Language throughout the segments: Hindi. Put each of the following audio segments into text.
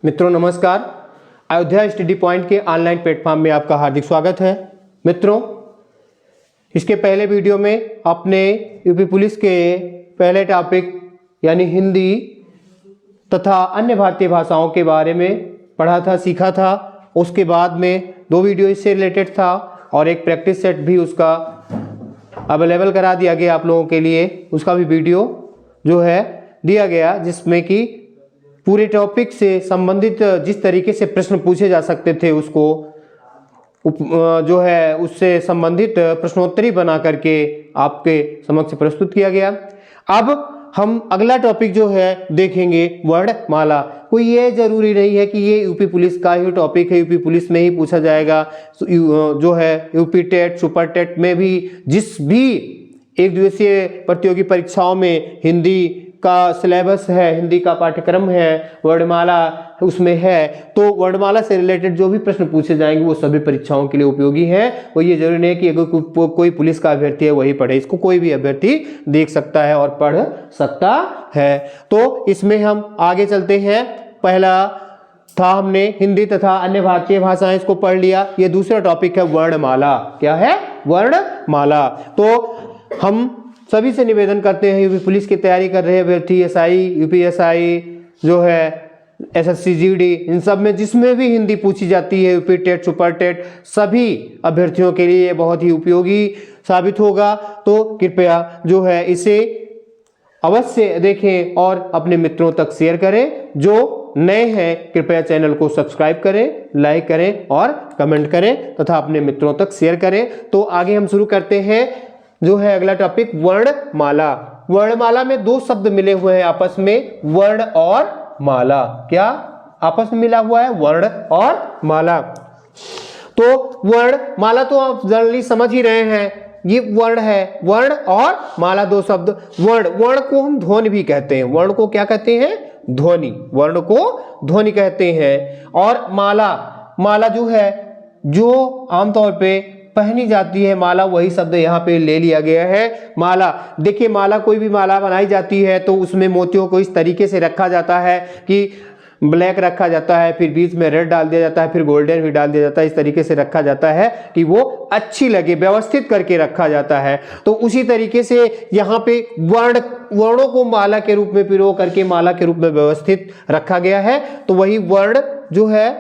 मित्रों नमस्कार। अयोध्या स्टडी पॉइंट के ऑनलाइन प्लेटफॉर्म में आपका हार्दिक स्वागत है। मित्रों, इसके पहले वीडियो में आपने यूपी पुलिस के पहले टॉपिक यानी हिंदी तथा अन्य भारतीय भाषाओं के बारे में पढ़ा था, सीखा था। उसके बाद में 2 वीडियो इससे रिलेटेड था और एक प्रैक्टिस सेट भी उसका अवेलेबल करा दिया गया आप लोगों के लिए। उसका भी वीडियो जो है दिया गया, जिसमें कि पूरे टॉपिक से संबंधित जिस तरीके से प्रश्न पूछे जा सकते थे उसको जो है उससे संबंधित प्रश्नोत्तरी बना करके आपके समक्ष प्रस्तुत किया गया। अब हम अगला टॉपिक जो है देखेंगे वर्णमाला। कोई ये जरूरी नहीं है कि ये यूपी पुलिस का ही टॉपिक है, यूपी पुलिस में ही पूछा जाएगा। जो है यूपी टेट, सुपर टेट में भी जिस भी एक दिवसीय प्रतियोगी परीक्षाओं में हिंदी का सिलेबस है, हिंदी का पाठ्यक्रम है, वर्णमाला उसमें है, तो वर्णमाला से रिलेटेड जो भी प्रश्न पूछे जाएंगे वो सभी परीक्षाओं के लिए उपयोगी हैं। वो ये जरूरी नहीं है कि अगर कोई पुलिस का अभ्यर्थी है वही पढ़े, इसको कोई भी अभ्यर्थी देख सकता है और पढ़ सकता है। तो इसमें हम आगे चलते हैं। पहला था हमने हिंदी तथा अन्य भारतीय भाषाएं, इसको पढ़ लिया। ये दूसरा टॉपिक है वर्णमाला। क्या है? वर्णमाला। तो हम सभी से निवेदन करते हैं, यूपी पुलिस की तैयारी कर रहे अभ्यर्थी, एसआई, यूपीएसआई जो है, एसएससी, जीडी, इन सब में जिसमें भी हिंदी पूछी जाती है, यूपी टेट, सुपर टेट, सभी अभ्यर्थियों के लिए बहुत ही उपयोगी साबित होगा। तो कृपया जो है इसे अवश्य देखें और अपने मित्रों तक शेयर करें। जो नए हैं कृपया चैनल को सब्सक्राइब करें, लाइक करें और कमेंट करें तथा अपने मित्रों तक शेयर करें। तो आगे हम शुरू करते हैं जो है अगला टॉपिक वर्णमाला। वर्णमाला में 2 शब्द मिले हुए हैं आपस में, वर्ण और माला। क्या आपस में मिला हुआ है? वर्ण और माला। तो वर्ण माला तो आप जनरली समझ ही रहे हैं, ये वर्ण है। वर्ण और माला 2 शब्द। वर्ण को हम ध्वनि भी कहते हैं। वर्ण को क्या कहते हैं? ध्वनि। वर्ण को ध्वनि कहते हैं। और माला जो है, जो आमतौर पे पहनी जाती है माला, वही शब्द यहाँ पे ले लिया गया है। माला, देखिए माला, कोई भी माला बनाई जाती है तो उसमें मोतियों को इस तरीके से रखा जाता है कि ब्लैक रखा जाता है, फिर बीच में रेड डाल दिया जाता है, फिर गोल्डन भी डाल दिया जाता है। इस तरीके से रखा जाता है कि वो अच्छी लगे, व्यवस्थित करके रखा जाता है। तो उसी तरीके से यहाँ पे वर्णों को माला के रूप में पिरो करके माला के रूप में व्यवस्थित रखा गया है। तो वही वर्ण जो है,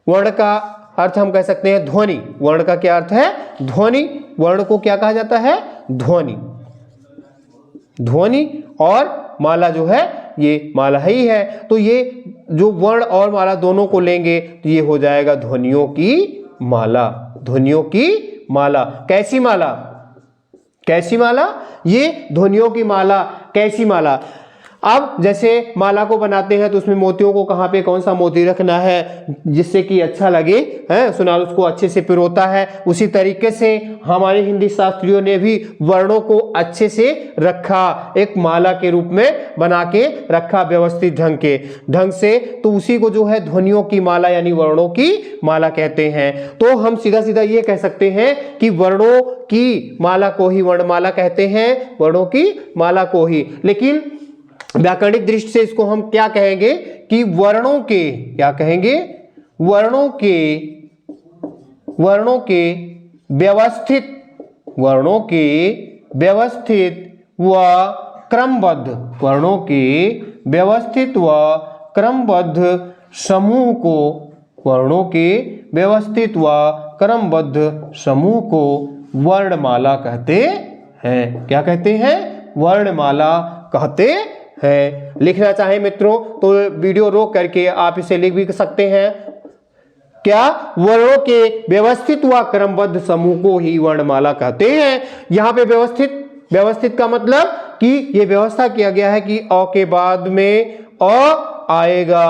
वर्ण का अर्थ हम कह सकते हैं ध्वनि। वर्ण का क्या अर्थ है? ध्वनि। वर्ण को क्या कहा जाता है? ध्वनि। ध्वनि और माला जो है ये माला ही है। तो ये जो वर्ण और माला दोनों को लेंगे तो ये हो जाएगा ध्वनियों की माला। ध्वनियों की माला। कैसी माला? कैसी माला? ये ध्वनियों की माला। कैसी माला? अब जैसे माला को बनाते हैं तो उसमें मोतियों को कहाँ पे कौन सा मोती रखना है जिससे कि अच्छा लगे, है सुनार उसको अच्छे से पिरोता है। उसी तरीके से हमारे हिंदी शास्त्रियों ने भी वर्णों को अच्छे से रखा, एक माला के रूप में बना के रखा व्यवस्थित ढंग से। तो उसी को जो है ध्वनियों की माला यानी वर्णों की माला कहते हैं। तो हम सीधा सीधा ये कह सकते हैं कि वर्णों की माला को ही वर्णमाला कहते हैं, वर्णों की माला को ही। लेकिन व्याकरणिक दृष्टि से इसको हम क्या कहेंगे कि वर्णों के, क्या कहेंगे? वर्णों के व्यवस्थित, वर्णों के व्यवस्थित व क्रमबद्ध, वर्णों के व्यवस्थित व क्रमबद्ध समूह को, वर्णों के व्यवस्थित व क्रमबद्ध समूह को वर्णमाला कहते हैं। क्या कहते हैं? वर्णमाला कहते है। लिखना चाहे मित्रों तो वीडियो रोक करके आप इसे लिख भी सकते हैं। क्या? वर्णों के व्यवस्थित व क्रमबद्ध समूह को ही वर्णमाला कहते हैं। यहां पे व्यवस्थित का मतलब कि यह व्यवस्था किया गया है कि अ के बाद में अ आएगा,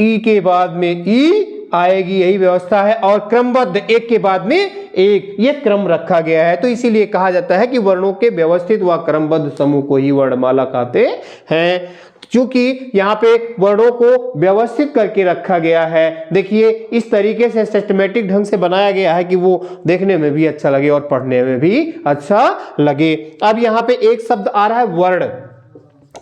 ई के बाद में ई आएगी, यही व्यवस्था है। और क्रमबद्ध, एक के बाद में एक, ये क्रम रखा गया है। तो इसीलिए कहा जाता है कि वर्णों के व्यवस्थित व क्रमबद्ध समूह को ही वर्णमाला कहते हैं। क्योंकि यहाँ पे वर्णों को व्यवस्थित करके रखा गया है। देखिए इस तरीके से सिस्टमेटिक ढंग से बनाया गया है कि वो देखने में भी अच्छा लगे और पढ़ने में भी अच्छा लगे। अब यहाँ पे एक शब्द आ रहा है वर्ण।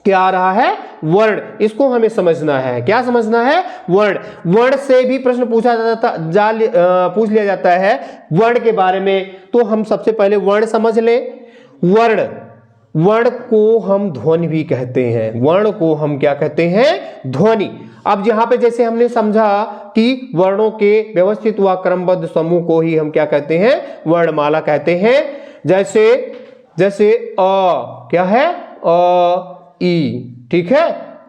क्या आ रहा है? वर्ण। इसको हमें समझना है। क्या समझना है? वर्ण। वर्ण से भी प्रश्न पूछ लिया जाता है वर्ण के बारे में। तो हम सबसे पहले वर्ण समझ लें। वर्ण, वर्ण को हम ध्वनि भी कहते हैं। वर्ण को हम क्या कहते हैं? ध्वनि। अब यहां पे जैसे हमने समझा कि वर्णों के व्यवस्थित व क्रमबद्ध समूह को ही हम क्या कहते हैं? वर्णमाला कहते हैं। जैसे जैसे अ क्या है? अ ई, ठीक है।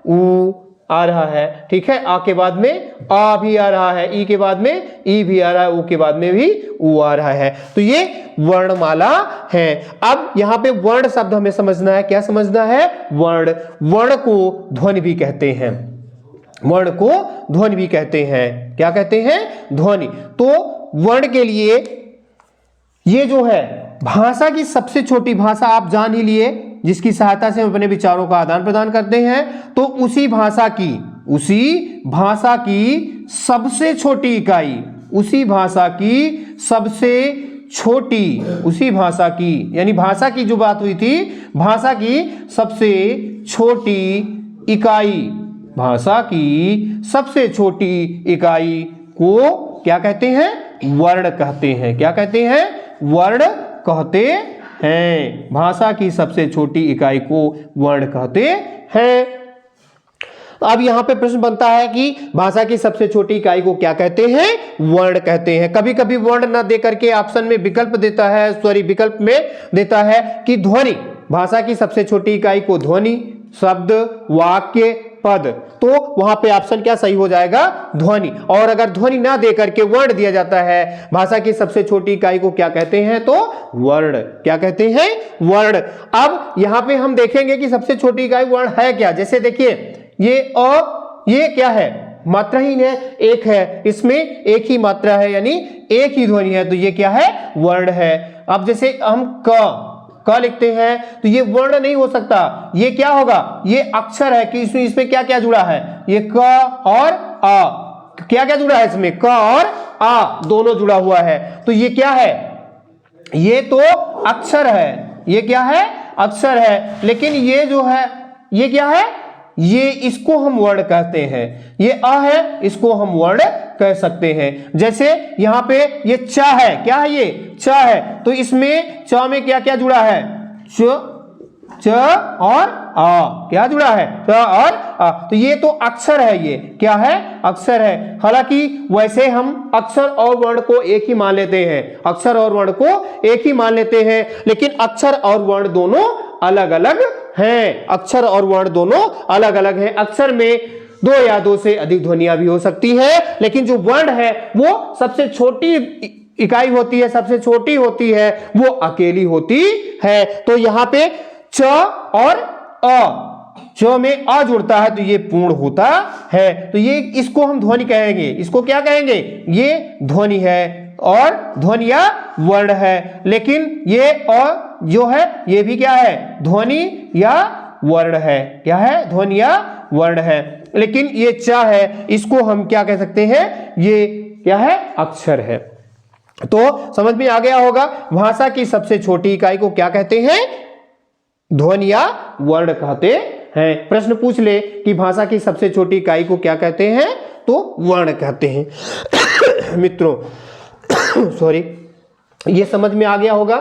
उ आ रहा है, ठीक है। आ के बाद में आ भी आ रहा है, ई के बाद में ई भी आ रहा है, उ के बाद में भी उ आ रहा है। तो ये वर्णमाला है। अब यहां पे वर्ण शब्द हमें समझना है। क्या समझना है? वर्ण। वर्ण को ध्वनि भी कहते हैं। वर्ण को ध्वनि भी कहते हैं। क्या कहते हैं? ध्वनि। तो वर्ण के लिए ये जो है भाषा की सबसे छोटी भाषा आप जान ही लिए, जिसकी सहायता से हम अपने विचारों का आदान प्रदान करते हैं। तो उसी भाषा की सबसे छोटी इकाई, उसी भाषा की यानी भाषा की जो बात हुई थी, भाषा की सबसे छोटी इकाई, भाषा की सबसे छोटी इकाई को क्या कहते हैं? वर्ण कहते हैं। क्या कहते हैं? वर्ण कहते हैं। भाषा की सबसे छोटी इकाई को वर्ण कहते हैं। अब यहां पे प्रश्न बनता है कि भाषा की सबसे छोटी इकाई को क्या कहते हैं? वर्ण कहते हैं। कभी कभी वर्ण न देकर के ऑप्शन में विकल्प में देता है कि ध्वनि। भाषा की सबसे छोटी इकाई को ध्वनि, शब्द, वाक्य, पद। तो वहां पे ऑप्शन क्या सही हो जाएगा? ध्वनि। और अगर ध्वनि ना देकर के वर्ण दिया जाता है, भाषा की सबसे छोटी इकाई को क्या कहते हैं? तो वर्ण। क्या कहते हैं? वर्ण। अब यहां पे हम देखेंगे कि सबसे छोटी इकाई वर्ण है क्या। जैसे देखिए ये अ, ये क्या है? मात्राहीन है, एक है, इसमें एक ही मात्रा है यानी एक ही ध्वनि है, तो ये क्या है? वर्ण है। अब जैसे हम क लिखते हैं तो ये वर्ण नहीं हो सकता, ये क्या होगा? ये अक्षर है। कि इसमें क्या क्या जुड़ा है? ये क और आ, क्या क्या जुड़ा है इसमें? क और आ दोनों जुड़ा हुआ है। तो ये क्या है? ये तो अक्षर है। ये क्या है? अक्षर है। लेकिन ये जो है ये क्या है? ये इसको हम वर्ण कहते हैं। ये अ है, इसको हम वर्ण कह सकते हैं। जैसे यहां पे ये च है। क्या है? ये च है। तो इसमें च में क्या क्या जुड़ा है? च और आ। क्या जुड़ा है? च और आ। तो ये तो अक्षर है। ये क्या है? अक्षर है। हालांकि वैसे हम अक्षर और वर्ण को एक ही मान लेते हैं। अक्षर और वर्ण को एक ही मान लेते हैं, लेकिन अक्षर और वर्ण दोनों अलग अलग हैं। अक्षर और वर्ण दोनों अलग अलग हैं। अक्षर में दो या दो से अधिक ध्वनियां भी हो सकती है, लेकिन जो वर्ण है वो सबसे छोटी इकाई होती है, सबसे छोटी होती है, वो अकेली होती है। तो यहां पे च और अ, च में अ जुड़ता है तो ये पूर्ण होता है। तो ये इसको हम ध्वनि कहेंगे। इसको क्या कहेंगे? ये ध्वनि है और ध्वनि या वर्ण है। लेकिन ये अ जो है ये भी क्या है? ध्वनि या वर्ण है। क्या है? ध्वनि या वर्ण है। लेकिन ये च है, इसको हम क्या कह सकते हैं? ये क्या है? अक्षर है। तो समझ में आ गया होगा भाषा की सबसे छोटी इकाई को क्या कहते हैं? ध्वनि या वर्ण कहते हैं। प्रश्न पूछ ले कि भाषा की सबसे छोटी इकाई को क्या कहते हैं? तो वर्ण कहते हैं। मित्रों सॉरी, ये समझ में आ गया होगा।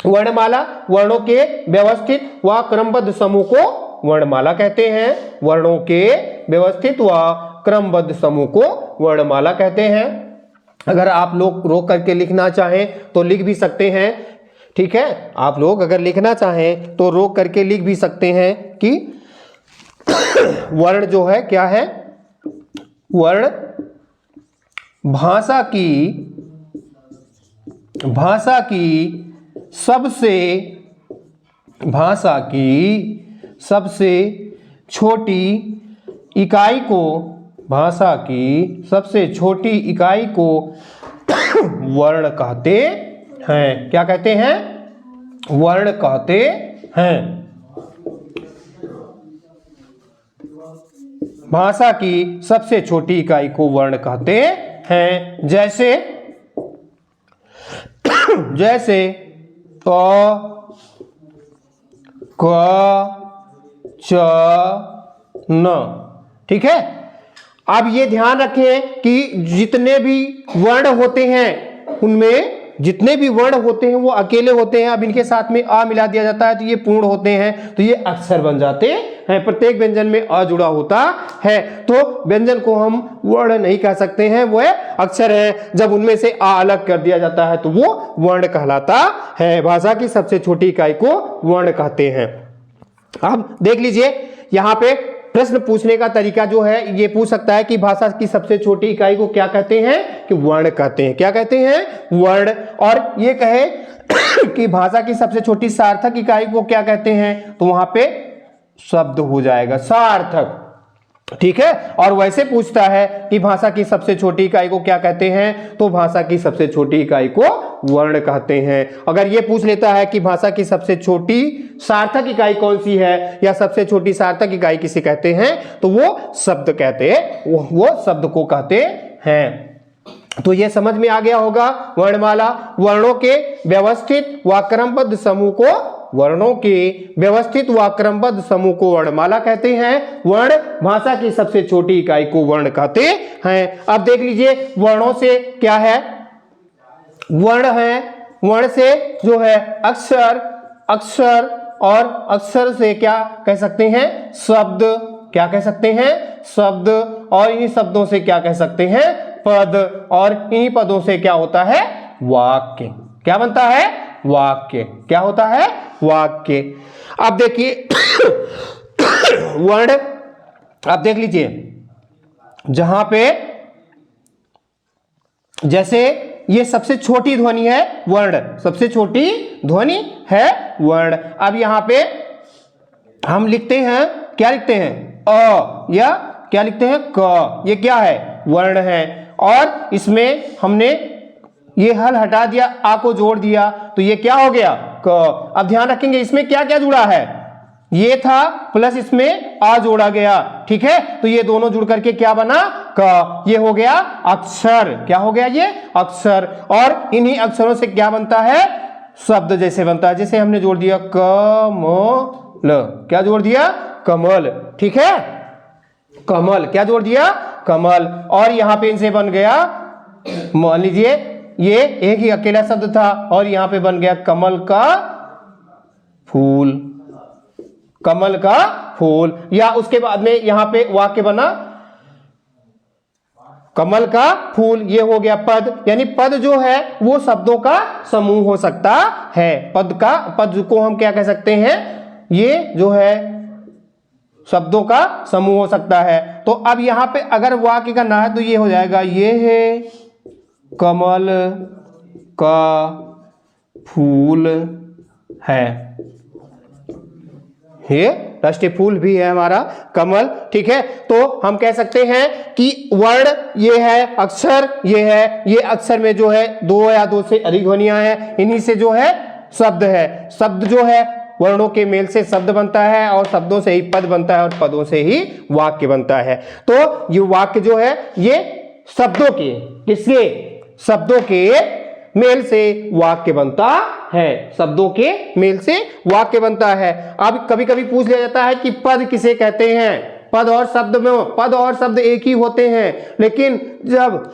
वर्णमाला वर्णों के व्यवस्थित व क्रमबद्ध समूह को वर्णमाला कहते हैं। वर्णों के व्यवस्थित व क्रमबद्ध समूह को वर्णमाला कहते हैं। अगर आप लोग रोक करके लिखना चाहें तो लिख भी सकते हैं, ठीक है। आप लोग अगर लिखना चाहें तो रोक करके लिख भी सकते हैं कि वर्ण जो है क्या है? वर्ण भाषा की सबसे छोटी इकाई को, भाषा की सबसे छोटी इकाई को वर्ण कहते हैं। क्या कहते हैं? वर्ण कहते हैं। भाषा की सबसे छोटी इकाई को वर्ण कहते हैं। जैसे क, क, च न। ठीक है, अब ये ध्यान रखें कि जितने भी वर्ण होते हैं उनमें जितने भी वर्ण होते हैं वो अकेले होते हैं। अब इनके साथ में अ मिला दिया जाता है तो ये पूर्ण होते हैं, तो ये अक्षर बन जाते हैं। प्रत्येक व्यंजन में अ जुड़ा होता है, तो व्यंजन को हम वर्ण नहीं कह सकते हैं, वो अक्षर है। जब उनमें से अ अलग कर दिया जाता है तो वो वर्ण कहलाता है। भाषा की सबसे छोटी इकाई को वर्ण कहते हैं। अब देख लीजिए, यहाँ पे प्रश्न पूछने का तरीका जो है ये पूछ सकता है कि भाषा की सबसे छोटी इकाई को क्या कहते हैं, कि वर्ण कहते हैं। क्या कहते हैं, वर्ण। और ये कहे कि भाषा की सबसे छोटी सार्थक इकाई को क्या कहते हैं, तो वहां पे शब्द हो जाएगा सार्थक। ठीक है, और वैसे पूछता है कि भाषा की सबसे छोटी इकाई को क्या कहते हैं, तो भाषा की सबसे छोटी इकाई को वर्ण कहते हैं। अगर ये पूछ लेता है कि भाषा की सबसे छोटी सार्थक इकाई कौन सी है, या सबसे छोटी सार्थक इकाई किसे कहते हैं, तो वो शब्द कहते हैं, वो शब्द को कहते हैं। तो ये समझ में आ गया होगा वर्णमाला। वर्णों के व्यवस्थित व क्रमबद्ध समूह को वर्णों के व्यवस्थित व क्रमबद्ध समूह को वर्णमाला कहते हैं। वर्ण भाषा की सबसे छोटी इकाई को वर्ण कहते हैं। अब देख लीजिए, वर्णों से क्या है, वर्ण है, वर्ण से जो है अक्षर, अक्षर और अक्षर से क्या कह सकते हैं, शब्द। क्या कह सकते हैं, शब्द। और इन्हीं शब्दों से क्या कह सकते हैं, पद। और इन्हीं पदों से क्या होता है, वाक्य। क्या बनता है, वाक्य। क्या होता है, वाक्य। अब देखिए वर्ण, अब देख लीजिए, जहां पे जैसे ये सबसे छोटी ध्वनि है वर्ण, सबसे छोटी ध्वनि है वर्ण। अब यहां पे हम लिखते हैं, क्या लिखते हैं, अ, या क्या लिखते हैं, क। ये क्या है, वर्ण है। और इसमें हमने ये हल हटा दिया, आ को जोड़ दिया, तो ये क्या हो गया, क। अब ध्यान रखेंगे इसमें क्या क्या जुड़ा है, ये था प्लस इसमें आ जोड़ा गया। ठीक है, तो ये दोनों जुड़ करके क्या बना, क। ये हो गया अक्षर। क्या हो गया, ये अक्षर। और इन्हीं अक्षरों से क्या बनता है, शब्द जैसे बनता है। जैसे हमने जोड़ दिया कमल, क्या जोड़ दिया, कमल। ठीक है, कमल। क्या जोड़ दिया, कमल। और यहां पे इनसे बन गया, मान लीजिए ये एक ही अकेला शब्द था और यहां पे बन गया कमल का फूल, कमल का फूल। या उसके बाद में यहां पे वाक्य बना कमल का फूल, ये हो गया पद। यानी पद जो है वो शब्दों का समूह हो सकता है। पद को हम क्या कह सकते हैं, ये जो है शब्दों का समूह हो सकता है। तो अब यहां पे अगर वाक्य का ना है तो ये हो जाएगा, ये है कमल का फूल है। ये राष्ट्रीय फूल भी है हमारा कमल। ठीक है, तो हम कह सकते हैं कि वर्ण ये है, अक्षर ये है। ये अक्षर में जो है दो या दो से अधिक ध्वनियां हैं, इन्हीं से जो है शब्द है। शब्द जो है वर्णों के मेल से शब्द बनता है और शब्दों से ही पद बनता है और पदों से ही वाक्य बनता है। तो ये वाक्य जो है ये शब्दों के, किसके, शब्दों के मेल से वाक्य बनता है। शब्दों के मेल से वाक्य बनता है। अब कभी कभी पूछ लिया जाता है कि पद किसे कहते हैं। पद और शब्द में, पद और शब्द एक ही होते हैं, लेकिन जब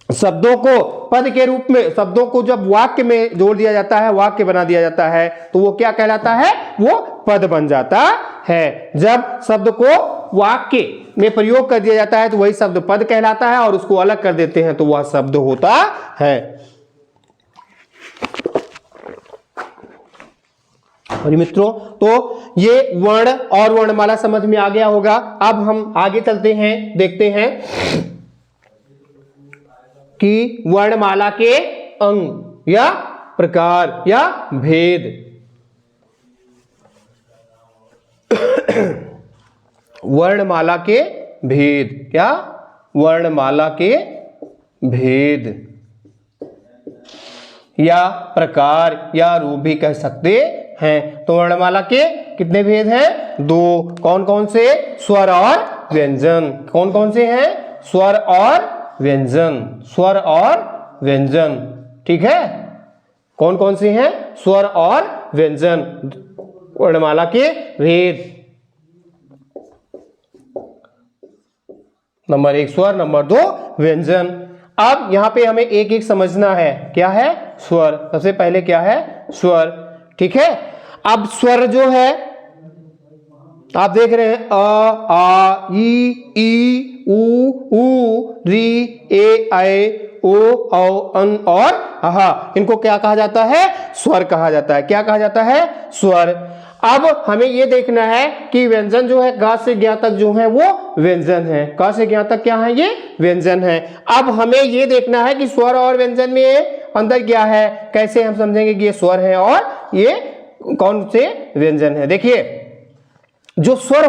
शब्दों को पद के रूप में, शब्दों को जब वाक्य में जोड़ दिया जाता है, वाक्य बना दिया जाता है, तो वो क्या कहलाता है, वो पद बन जाता है। जब शब्द को वाक्य में प्रयोग कर दिया जाता है तो वही शब्द पद कहलाता है, और उसको अलग कर देते हैं तो वह शब्द होता है। और मित्रों, तो ये वर्ण और वर्णमाला समझ में आ गया होगा। अब हम आगे चलते हैं, देखते हैं कि वर्णमाला के अंग या प्रकार या भेद। वर्णमाला के भेद, क्या, वर्णमाला के भेद या प्रकार या रूप भी कह सकते हैं। तो वर्णमाला के कितने भेद हैं, दो। कौन कौन से, स्वर और व्यंजन। कौन कौन से हैं, स्वर और व्यंजन, स्वर और व्यंजन। ठीक है, कौन कौन से हैं, स्वर और व्यंजन। वर्णमाला के भेद। नंबर 1 स्वर, नंबर 2 व्यंजन। अब यहां पे हमें एक एक समझना है। क्या है? स्वर। सबसे पहले क्या है? स्वर। ठीक है। अब स्वर जो है आप देख रहे हैं अ, आ, ई, ऊ, री, ए, ऐ, ओ, औ, अन और अहा। इनको क्या कहा जाता है? स्वर कहा जाता है। क्या कहा जाता है? स्वर। अब हमें यह देखना है कि व्यंजन जो है ग से ज्ञ तक जो है वो व्यंजन है। क से ज्ञ तक क्या है? ये व्यंजन है। अब हमें यह देखना है कि स्वर और व्यंजन में अंतर क्या है। कैसे हम समझेंगे कि ये स्वर है और ये कौन से व्यंजन है। देखिए, जो स्वर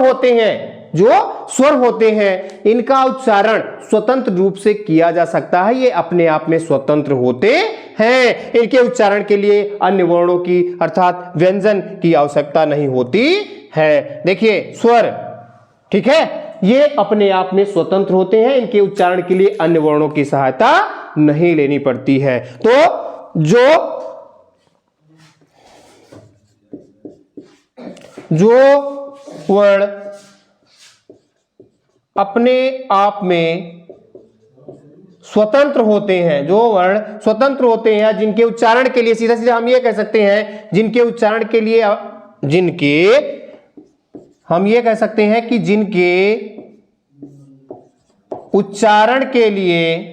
होते हैं इनका उच्चारण स्वतंत्र रूप से किया जा सकता है। ये अपने आप में स्वतंत्र होते हैं। इनके उच्चारण के लिए अन्य वर्णों की अर्थात व्यंजन की आवश्यकता नहीं होती है। देखिए स्वर, ठीक है, ये अपने आप में स्वतंत्र होते हैं। इनके उच्चारण के लिए अन्य वर्णों की सहायता नहीं लेनी पड़ती है। तो जो वर्ण अपने आप में स्वतंत्र होते हैं, जो वर्ण स्वतंत्र होते हैं, जिनके उच्चारण के लिए सीधा सीधा हम ये कह सकते हैं, जिनके उच्चारण के लिए हम ये कह सकते हैं कि जिनके उच्चारण के लिए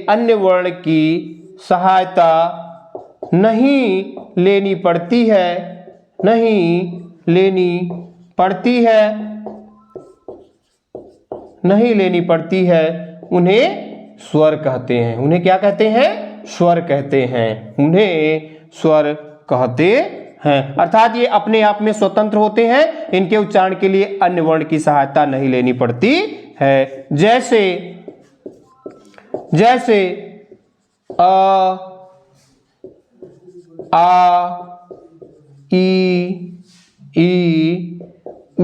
अन्य वर्ण की सहायता नहीं लेनी पड़ती है, उन्हें स्वर कहते हैं। उन्हें क्या कहते हैं? स्वर कहते हैं। उन्हें स्वर कहते हैं। अर्थात ये अपने आप में स्वतंत्र होते हैं। इनके उच्चारण के लिए अन्य वर्ण की सहायता नहीं लेनी पड़ती है। जैसे अ, आ, ई, ऊ,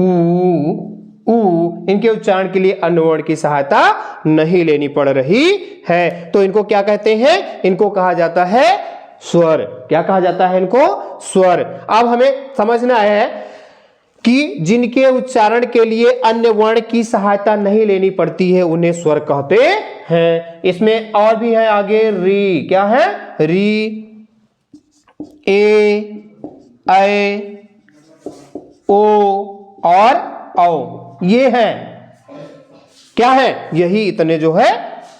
इनके उच्चारण के लिए अन्य वर्ण की सहायता नहीं लेनी पड़ रही है। तो इनको क्या कहते हैं? इनको कहा जाता है स्वर। क्या कहा जाता है? इनको स्वर। अब हमें समझना है कि जिनके उच्चारण के लिए अन्य वर्ण की सहायता नहीं लेनी पड़ती है उन्हें स्वर कहते हैं। इसमें और भी है आगे, री। क्या है? री, ए, ऐ, ओ और औ, ये है क्या है? यही इतने जो है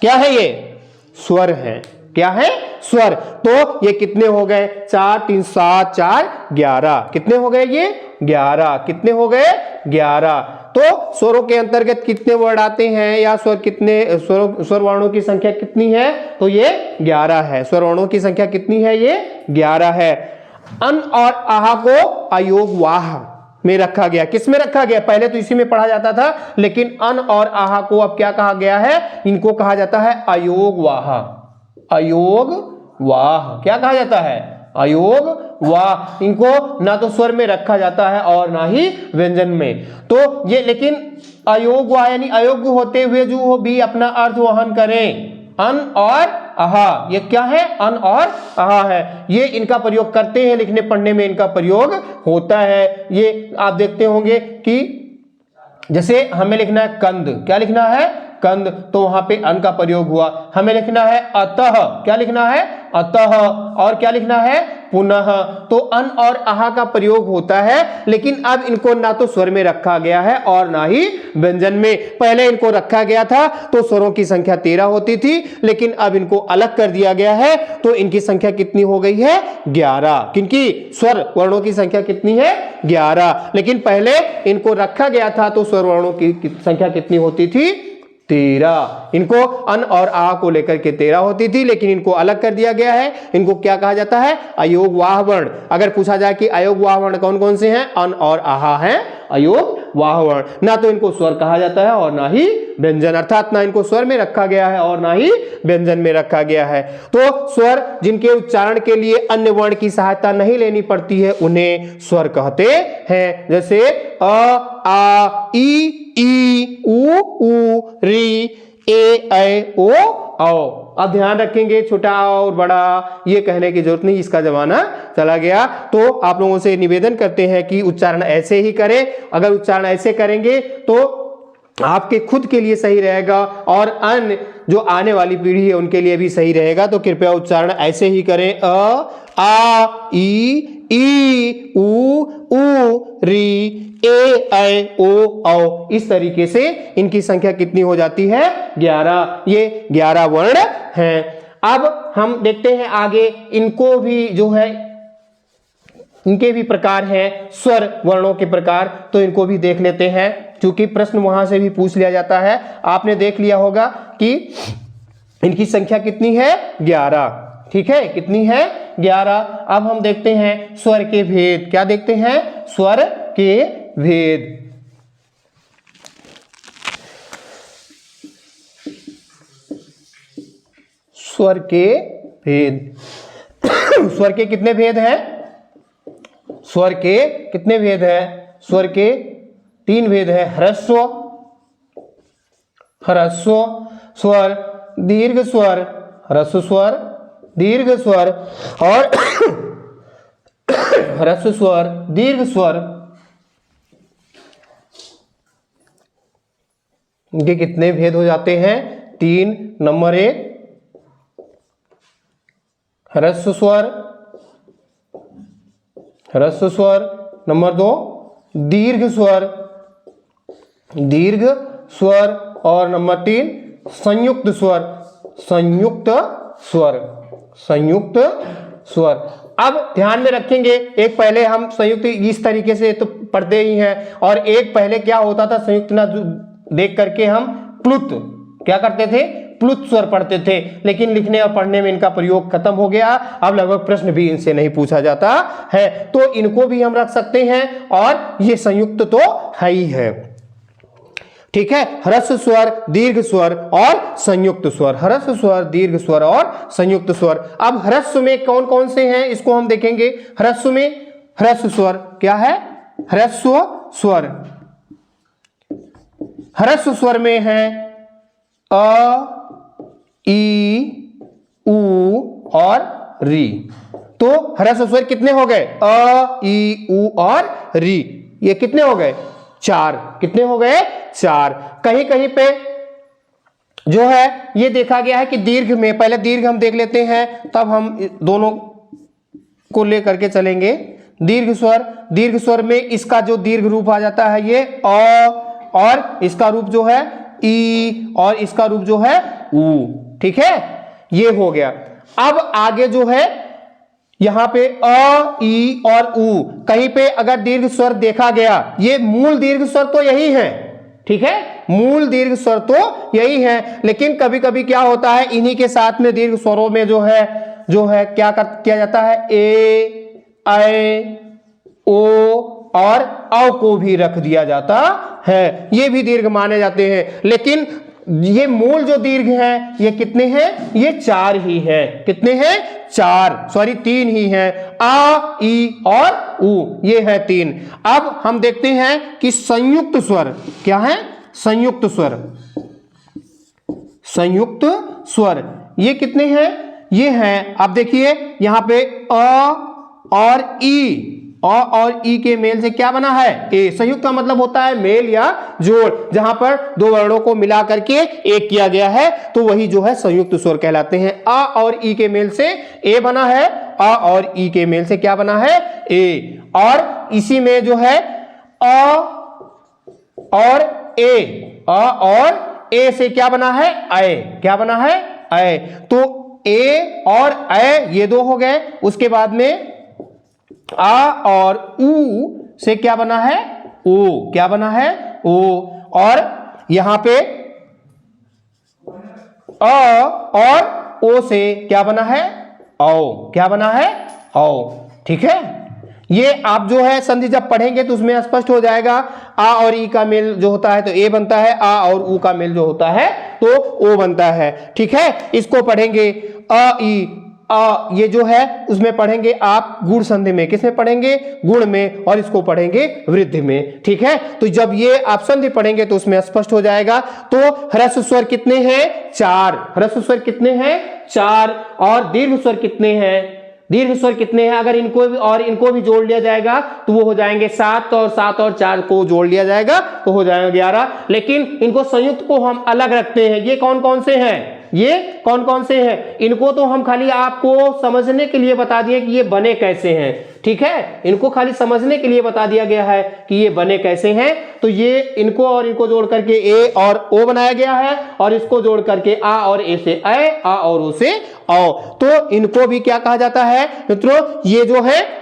क्या है? ये स्वर हैं। क्या है? स्वर। तो ये कितने हो गए? 4, 3, 7, 4, 11। कितने हो गए ये? 11। कितने हो गए? 11। तो स्वरों के अंतर्गत कितने वर्ण आते हैं या स्वर वर्णों की संख्या कितनी है? तो ये 11 है। स्वर वर्णों की संख्या कितनी है? ये 11 है। अन और आहा को अयोग वाह में रखा गया। किस में रखा गया? पहले तो इसी में पढ़ा जाता था, लेकिन अन और आहा को अब क्या कहा गया है? इनको कहा जाता है अयोग वाह। अयोग वाह। क्या कहा जाता है? अयोग वाह। इनको ना तो स्वर में रखा जाता है और ना ही व्यंजन में। तो ये लेकिन अयोग वाह यानी अयोग्य होते हुए जो भी अपना अर्थ वहन करें। अन और आहा, ये क्या है? अन और आहा है। ये इनका प्रयोग करते हैं, लिखने पढ़ने में इनका प्रयोग होता है। ये आप देखते होंगे कि जैसे हमें लिखना है कंद। क्या लिखना है? कंद। तो वहां पे अन का प्रयोग हुआ। हमें लिखना है अतः। क्या लिखना है? अतः। और क्या लिखना है? पुनः। तो अन और आहा का प्रयोग होता है, लेकिन अब इनको ना तो स्वर में रखा गया है और ना ही व्यंजन में। पहले इनको रखा गया था तो स्वरों की संख्या 13 होती थी, लेकिन अब इनको अलग कर दिया गया है तो इनकी संख्या कितनी हो गई है? 11। किनकी? स्वर वर्णों की संख्या कितनी है? 11। लेकिन पहले इनको रखा गया था तो स्वर वर्णों की संख्या कितनी होती थी? 13। इनको अन और आ को लेकर के 13 होती थी, लेकिन इनको अलग कर दिया गया है। इनको क्या कहा जाता है? अयोग वाह वर्ण। अगर पूछा जाए कि अयोग वाह वर्ण कौन कौन से हैं? अन और आहा हैं अयोग वाह वर्ण। ना तो इनको स्वर कहा जाता है और ना ही व्यंजन, अर्थात ना इनको स्वर में रखा गया है और ना ही व्यंजन में रखा गया है। तो स्वर जिनके उच्चारण के लिए अन्य वर्ण की सहायता नहीं लेनी पड़ती है उन्हें स्वर कहते हैं। जैसे अ, आ, ई, उ, री, ए, ऐ, ओ, औ। अब ध्यान रखेंगे छोटा और बड़ा ये कहने की जरूरत नहीं, इसका जमाना चला गया। तो आप लोगों से निवेदन करते हैं कि उच्चारण ऐसे ही करें। अगर उच्चारण ऐसे करेंगे तो आपके खुद के लिए सही रहेगा और अन्य जो आने वाली पीढ़ी है उनके लिए भी सही रहेगा। तो कृपया उच्चारण ऐसे ही करें। अ, आ, ई, उ, री, ए, ऐ, ओ, औ। इस तरीके से इनकी संख्या कितनी हो जाती है? 11। ये 11 वर्ण हैं। अब हम देखते हैं आगे, इनको भी जो है इनके भी प्रकार हैं, स्वर वर्णों के प्रकार, तो इनको भी देख लेते हैं क्योंकि प्रश्न वहां से भी पूछ लिया जाता है। आपने देख लिया होगा कि इनकी संख्या कितनी है? 11। ठीक है, कितनी है? 11। अब हम देखते हैं स्वर के भेद। क्या देखते हैं? स्वर के भेद। स्वर के भेद। स्वर के कितने भेद हैं? स्वर के कितने भेद हैं? स्वर के 3 भेद हैं। ह्रस्व, ह्रस्व स्वर, दीर्घ स्वर, ह्रस्व स्वर, दीर्घ स्वर और ह्रस्व स्वर, दीर्घ स्वर। इनके कितने भेद हो जाते हैं? 3। नंबर 1 ह्रस्व स्वर, ह्रस्व स्वर। नंबर 2 दीर्घ स्वर, दीर्घ स्वर। और नंबर 3 संयुक्त स्वर, संयुक्त स्वर, संयुक्त स्वर। अब ध्यान में रखेंगे, एक पहले हम संयुक्त इस तरीके से तो पढ़ते ही हैं और एक पहले क्या होता था, संयुक्त ना देख करके हम प्लुत क्या करते थे? प्लुत स्वर पढ़ते थे, लेकिन लिखने और पढ़ने में इनका प्रयोग खत्म हो गया। अब लगभग प्रश्न भी इनसे नहीं पूछा जाता है, तो इनको भी हम रख सकते हैं और ये संयुक्त तो है ही है। ठीक है, ह्रस्व स्वर, दीर्घ स्वर और संयुक्त स्वर, ह्रस्व स्वर, दीर्घ स्वर और संयुक्त स्वर। अब ह्रस्व में कौन कौन से हैं इसको हम देखेंगे। ह्रस्व में ह्रस्व स्वर क्या है? ह्रस्व स्वर। ह्रस्व स्वर में है अ, ई, उ और री। तो ह्रस्व स्वर कितने हो गए? अ, ई, उ और री। ये कितने हो गए? 4। कितने हो गए? 4। कहीं कहीं पे जो है ये देखा गया है कि दीर्घ में, पहले दीर्घ हम देख लेते हैं तब हम दोनों को लेकर के चलेंगे। दीर्घ स्वर, दीर्घ स्वर में इसका जो दीर्घ रूप आ जाता है ये अ, और इसका रूप जो है ई, और इसका रूप जो है उ। ठीक है, ये हो गया। अब आगे जो है यहां पे अ, ई और उ, कहीं पे अगर दीर्घ स्वर देखा गया, ये मूल दीर्घ स्वर तो यही है। ठीक है, मूल दीर्घ स्वर तो यही है, लेकिन कभी कभी क्या होता है, इन्हीं के साथ में दीर्घ स्वरों में जो है क्या किया जाता है? ए, ऐ, ओ और औ को भी रख दिया जाता है। ये भी दीर्घ माने जाते हैं, लेकिन ये मूल जो दीर्घ है ये कितने हैं? ये 4 ही है। कितने हैं? 4, सॉरी 3 ही है। आ, ई और उ, ये है 3। अब हम देखते हैं कि संयुक्त स्वर क्या है? संयुक्त स्वर, संयुक्त स्वर ये कितने हैं? ये हैं, आप देखिए यहां पे अ और ई, अ और ई के मेल से क्या बना है? ए। संयुक्त का मतलब होता है मेल या जोड़, जहां पर 2 वर्णों को मिला करके एक किया गया है, तो वही जो है संयुक्त स्वर कहलाते हैं। अ और ई के मेल से ए बना है, अ और ई के मेल से क्या बना है? ए। और इसी में जो है अ और ए, अ और ए से क्या बना है? ऐ। क्या बना है? ऐ। तो ए और ऐ ये 2 हो गए। उसके बाद में आ और उ से क्या बना है? ओ। क्या बना है? ओ। और यहां पे अ और ओ से क्या बना है? औ। क्या बना है? औ। ठीक है, ये आप जो है संधि जब पढ़ेंगे तो उसमें स्पष्ट हो जाएगा। आ और ई का मेल जो होता है तो ए बनता है, आ और ऊ का मेल जो होता है तो ओ बनता है। ठीक है, इसको पढ़ेंगे अ ई ये जो है उसमें पढ़ेंगे आप गुण संधि में। किसमें पढ़ेंगे? गुण में। और इसको पढ़ेंगे वृद्धि में। ठीक है, तो जब ये आप संधि पढ़ेंगे तो उसमें स्पष्ट हो जाएगा। तो ह्रस्व स्वर कितने हैं? 4। ह्रस्व स्वर कितने हैं? 4। और दीर्घ स्वर कितने हैं? दीर्घ स्वर कितने हैं? अगर इनको भी जोड़ लिया जाएगा तो वो हो जाएंगे 7, और 7 और 4 को जोड़ लिया जाएगा तो हो जाएगा 11। लेकिन इनको संयुक्त को हम अलग रखते हैं। ये कौन कौन से हैं? ये कौन कौन से हैं? इनको तो हम खाली आपको समझने के लिए बता दिए कि ये बने कैसे हैं। ठीक है, इनको खाली समझने के लिए बता दिया गया है कि ये बने कैसे हैं। तो ये इनको और इनको जोड़ करके ए और ओ बनाया गया है, और इसको जोड़ करके आ और ए से ए, आ और ओ से औ। तो इनको भी क्या कहा जाता है मित्रों? ये जो है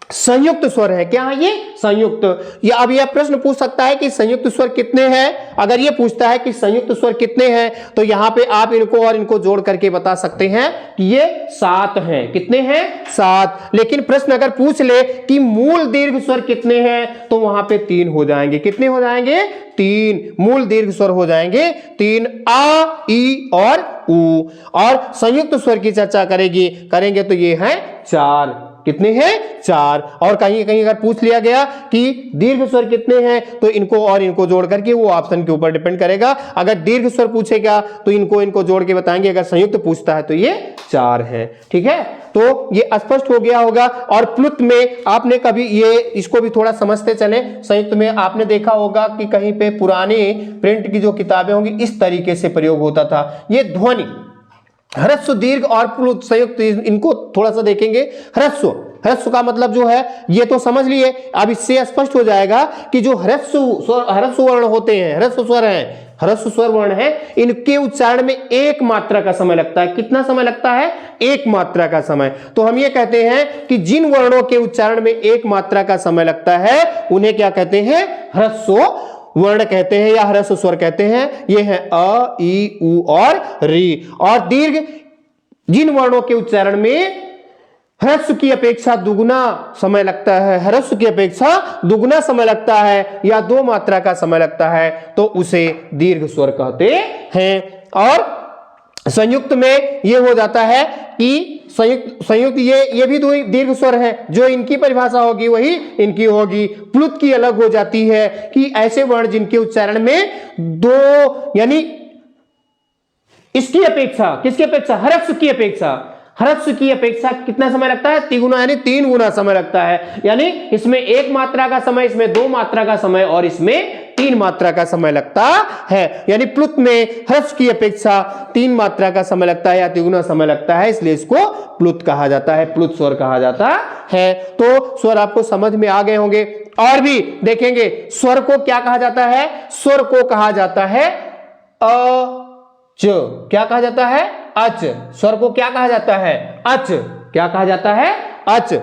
संयुक्त स्वर है। क्या है ये? संयुक्त। ये अब यह प्रश्न पूछ सकता है कि संयुक्त स्वर कितने हैं। अगर ये पूछता है कि संयुक्त स्वर कितने हैं तो यहां पे आप इनको और इनको जोड़ करके बता सकते हैं कि ये 7 हैं। कितने हैं? 7। लेकिन प्रश्न अगर पूछ ले कि मूल दीर्घ स्वर कितने हैं तो वहां पे 3 हो जाएंगे। कितने हो जाएंगे? 3 मूल दीर्घ स्वर हो जाएंगे। 3 आ, ई और ऊ। और संयुक्त स्वर की चर्चा करेंगे तो ये है 4। कितने हैं? 4। और कहीं कहीं अगर पूछ लिया गया कि दीर्घ स्वर कितने हैं तो इनको और इनको जोड़ करके, वो ऑप्शन के ऊपर डिपेंड करेगा। अगर दीर्घ स्वर पूछेगा तो इनको जोड़ के बताएंगे। अगर संयुक्त पूछता है तो ये 4 है। ठीक है, तो ये स्पष्ट हो गया होगा। और प्लुत में आपने कभी ये इसको भी थोड़ा समझते चले। संयुक्त में आपने देखा होगा कि कहीं पे पुराने प्रिंट की जो किताबें होंगी इस तरीके से प्रयोग होता था। ये ध्वनि ह्रस्व, दीर्घ और प्लुत संयुक्त, इनको थोड़ा सा देखेंगे। ह्रस्व का मतलब जो है ये तो समझ लिए। अब इससे स्पष्ट हो जाएगा कि जो ह्रस्व वर्ण होते हैं, ह्रस्व स्वर हैं, ह्रस्व स्वर वर्ण है, इनके उच्चारण में 1 मात्रा का समय लगता है। कितना समय लगता है? 1 मात्रा का समय। तो हम ये कहते हैं कि जिन वर्णों के उच्चारण में 1 मात्रा का समय लगता है उन्हें क्या कहते हैं? ह्रस्व वर्ण कहते हैं या ह्रस्व स्वर कहते हैं। ये है अ, ई, उ और री। और दीर्घ जिन वर्णों के उच्चारण में ह्रस्व की अपेक्षा दुगुना समय लगता है, ह्रस्व की अपेक्षा दुगुना समय लगता है या 2 मात्रा का समय लगता है तो उसे दीर्घ स्वर कहते हैं। और संयुक्त में ये हो जाता है कि संयुक्त ये भी दीर्घ स्वर है। जो इनकी परिभाषा होगी वही इनकी होगी। प्लुत की अलग हो जाती है कि ऐसे वर्ण जिनके उच्चारण में 2 यानी इसकी अपेक्षा, किसकी अपेक्षा? ह्रस्व की अपेक्षा। ह्रस्व की अपेक्षा कितना समय लगता है? 3 गुना, यानी 3 गुना समय लगता है। यानी इसमें 1 मात्रा का समय, इसमें 2 मात्रा का समय और इसमें 3 मात्रा का समय लगता है। यानी प्लुत में ह्रस्व की अपेक्षा 3 मात्रा का समय लगता है या 3 गुना समय लगता है, इसलिए इसको प्लुत कहा जाता है, प्लुत स्वर कहा जाता है। तो स्वर आपको समझ में आ गए होंगे। और भी देखेंगे स्वर को क्या कहा जाता है? स्वर को कहा जाता है अच। क्या कहा जाता है? अच। स्वर को क्या कहा जाता है? अच। क्या कहा जाता है? अच।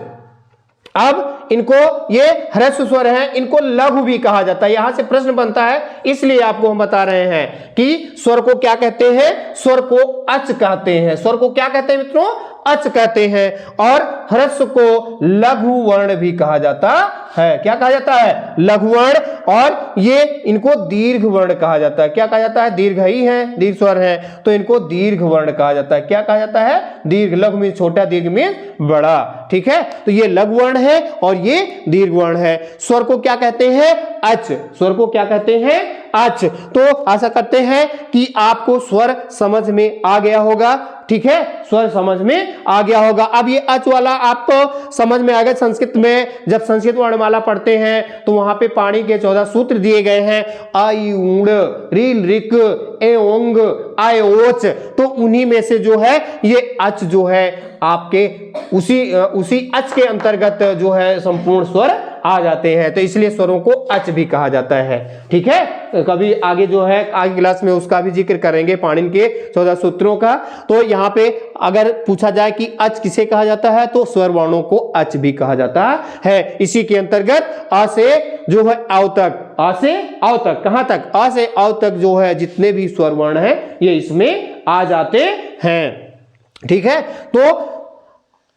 अब इनको, ये ह्रस्व स्वर हैं, इनको लघु भी कहा जाता है। यहां से प्रश्न बनता है, इसलिए आपको हम बता रहे हैं कि स्वर को क्या कहते हैं? स्वर को अच कहते हैं। स्वर को क्या कहते हैं मित्रों? अच कहते हैं। और ह्रस्व को लघु वर्ण भी कहा जाता है। क्या कहा जाता है? लघु वर्ण। और ये इनको दीर्घ वर्ण कहा जाता है। क्या कहा जाता है? दीर्घ ही है, दीर्घ स्वर है तो इनको दीर्घ वर्ण कहा जाता है। क्या कहा जाता है? दीर्घ। लघु में छोटा, दीर्घ में बड़ा। ठीक है, तो ये लघु वर्ण है और ये दीर्घ वर्ण है। स्वर को क्या कहते हैं? अच। स्वर को क्या कहते हैं? अच। तो आशा करते हैं कि आपको स्वर समझ में आ गया होगा। ठीक है, स्वर समझ में आ गया होगा। अब ये अच वाला आपको समझ में आ गया। संस्कृत में जब संस्कृत वर्णमाला पढ़ते हैं तो वहां पे पाणि के 14 सूत्र दिए गए हैं। आई ऊण, रील रिक, ए ओंग, आय ओच। तो उन्हीं में से जो है ये अच जो है आपके उसी अच के अंतर्गत जो है संपूर्ण स्वर आ जाते हैं। तो इसलिए स्वरों को अच भी कहा जाता है। ठीक है, कभी आगे जो है आगे क्लास में उसका भी जिक्र करेंगे, पाणिनि के 14 सूत्रों का। तो यहाँ पे अगर पूछा जाए कि अच किसे कहा जाता है तो स्वर वर्णों को अच भी कहा जाता है। इसी के अंतर्गत अ से जो है अव तक, अ से अव तक, कहां तक? अ से अव तक जो है जितने भी स्वर वर्ण है ये इसमें आ जाते हैं। ठीक है, तो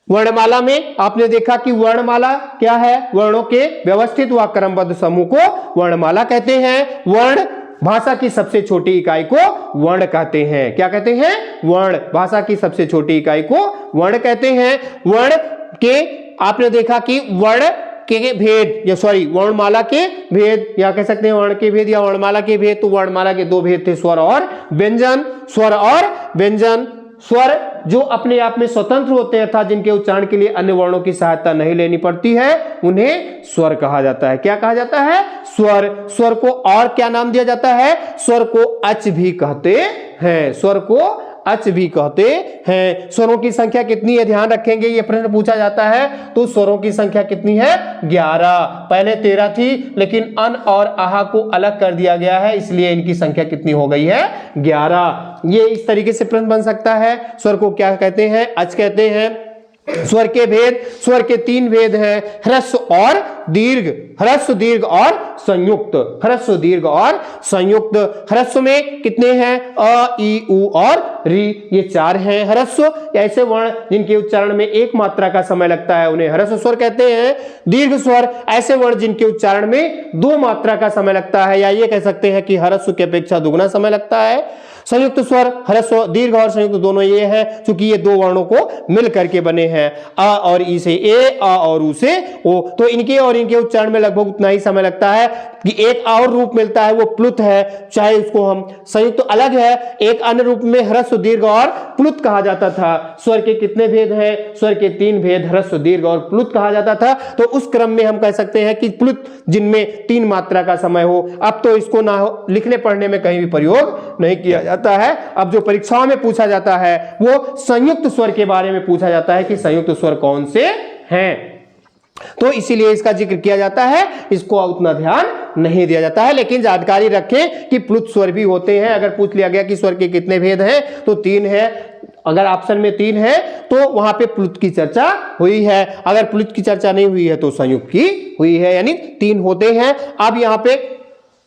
वर्णमाला में आपने देखा कि वर्णमाला क्या है, वर्णों के व्यवस्थित व क्रमबद्ध समूह को वर्णमाला कहते हैं। वर्ण भाषा की सबसे छोटी इकाई को वर्ण कहते हैं। क्या कहते हैं? वर्ण। भाषा की सबसे छोटी इकाई को वर्ण कहते हैं। वर्ण के आपने देखा कि वर्ण के भेद या वर्णमाला के भेद या कह सकते हैं वर्ण के भेद या वर्णमाला के भेद। तो वर्णमाला के दो भेद थे, स्वर और व्यंजन। स्वर और व्यंजन। स्वर जो अपने आप में स्वतंत्र होते हैं अर्थात जिनके उच्चारण के लिए अन्य वर्णों की सहायता नहीं लेनी पड़ती है, उन्हें स्वर कहा जाता है। क्या कहा जाता है? स्वर। स्वर को और क्या नाम दिया जाता है? स्वर को अच भी कहते हैं। स्वर को अच भी कहते हैं। स्वरों की संख्या कितनी है ध्यान रखेंगे, ये प्रश्न पूछा जाता है। तो स्वरों की संख्या कितनी है? 11। पहले 13 थी लेकिन अन और आहा को अलग कर दिया गया है, इसलिए इनकी संख्या कितनी हो गई है? 11। ये इस तरीके से प्रश्न बन सकता है। स्वर को क्या कहते हैं? अच कहते हैं। स्वर के भेद, स्वर के 3 भेद हैं, ह्रस्व और दीर्घ। ह्रस्व, दीर्घ और संयुक्त। ह्रस्व, दीर्घ और संयुक्त। ह्रस्व में कितने हैं? अ, ई, उ और री, ये 4 हैं। ह्रस्व ऐसे वर्ण जिनके उच्चारण में एक मात्रा का समय लगता है, उन्हें ह्रस्व स्वर कहते हैं। दीर्घ स्वर ऐसे वर्ण जिनके उच्चारण में 2 मात्रा का समय लगता है, या ये कह सकते हैं कि ह्रस्व की अपेक्षा दुगना समय लगता है। संयुक्त स्वर, ह्रस्व, दीर्घ और संयुक्त दोनों ये हैं, क्योंकि ये 2 वर्णों को मिल करके बने हैं। अ और ई से ए, अ और उ से ओ। तो इनके और इनके उच्चारण में लगभग उतना ही समय लगता है। कि एक और रूप मिलता है वो प्लुत है, चाहे उसको हम संयुक्त तो अलग है। एक अन्य रूप में ह्रस्व, दीर्घ और प्लुत कहा जाता था। स्वर के कितने भेद हैं? स्वर के 3 भेद, ह्रस्व, दीर्घ और प्लुत कहा जाता था। तो उस क्रम में हम कह सकते हैं कि प्लुत जिनमें 3 मात्रा का समय हो। अब तो इसको ना लिखने पढ़ने में कहीं भी प्रयोग नहीं किया जाता है। अब जो परीक्षाओं में पूछा जाता है वो संयुक्त स्वर के बारे में पूछा जाता है कि संयुक्त स्वर कौन से हैं। तो इसीलिए इसका जिक्र किया जाता है, इसको उतना ध्यान नहीं दिया जाता है। लेकिन जानकारी रखें कि प्लुत स्वर भी होते हैं। अगर पूछ लिया गया कि स्वर के कितने भेद हैं तो 3 है। अगर ऑप्शन में 3 है तो वहां पे प्लुत की चर्चा हुई है। अगर प्लुत की चर्चा नहीं हुई है तो संयुक्त की हुई है, यानी 3 होते हैं। अब यहां पे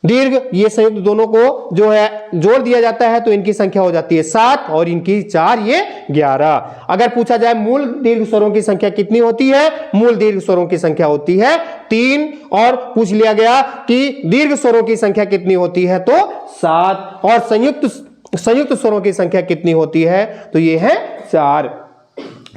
दीर्घ, ये संयुक्त दोनों को जो है जोड़ दिया जाता है तो इनकी संख्या हो जाती है 7 और इनकी 4, ये 11। अगर पूछा जाए मूल दीर्घ स्वरों की संख्या कितनी होती है? मूल दीर्घ स्वरों की संख्या होती है 3। और पूछ लिया गया कि दीर्घ स्वरों की संख्या कितनी होती है तो 7। और संयुक्त स्वरों की संख्या कितनी होती है तो ये है 4।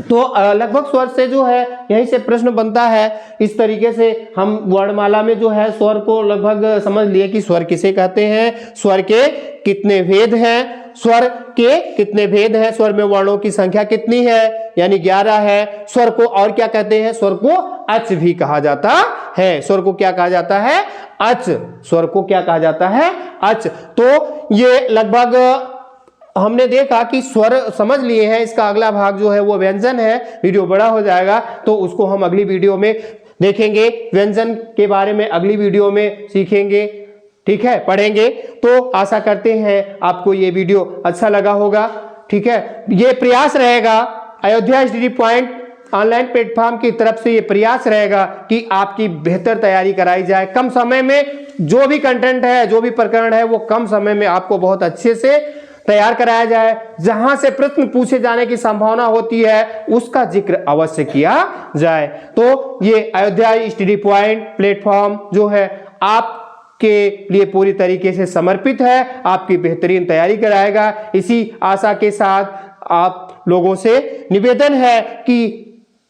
तो लगभग स्वर से जो है यहीं से प्रश्न बनता है। इस तरीके से हम वर्णमाला में जो है स्वर को लगभग समझ लिए कि स्वर किसे कहते हैं, स्वर के कितने भेद हैं, स्वर के कितने भेद हैं, स्वर में वर्णों की संख्या कितनी है यानी 11 है। स्वर को और क्या कहते हैं? स्वर को अच भी कहा जाता है। स्वर को क्या कहा जाता है? अच। स्वर को क्या कहा जाता है? अच। तो ये लगभग हमने देखा कि स्वर समझ लिए हैं। इसका अगला भाग जो है वो व्यंजन है। वीडियो बड़ा हो जाएगा तो उसको हम अगली वीडियो में देखेंगे। व्यंजन के बारे में अगली वीडियो में सीखेंगे, ठीक है, पढ़ेंगे। तो आशा करते हैं आपको ये वीडियो अच्छा लगा होगा, ठीक है। ये प्रयास रहेगा Ayodhya study point online platform की तरफ से, ये प्रयास रहेगा कि आपकी बेहतर तैयारी कराई जाए। कम समय में जो भी कंटेंट है, जो भी प्रकरण है, वो कम समय में आपको बहुत अच्छे से तैयार कराया जाए। जहां से प्रश्न पूछे जाने की संभावना होती है उसका जिक्र अवश्य किया जाए। तो ये अयोध्या स्टडी पॉइंट प्लेटफॉर्म जो है आपके लिए पूरी तरीके से समर्पित है, आपकी बेहतरीन तैयारी कराएगा। इसी आशा के साथ आप लोगों से निवेदन है कि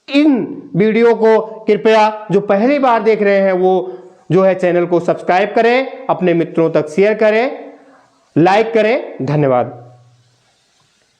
इन वीडियो को कृपया जो पहली बार देख रहे हैं वो जो है चैनल को सब्सक्राइब करें, अपने मित्रों तक शेयर करें, लाइक करें। धन्यवाद।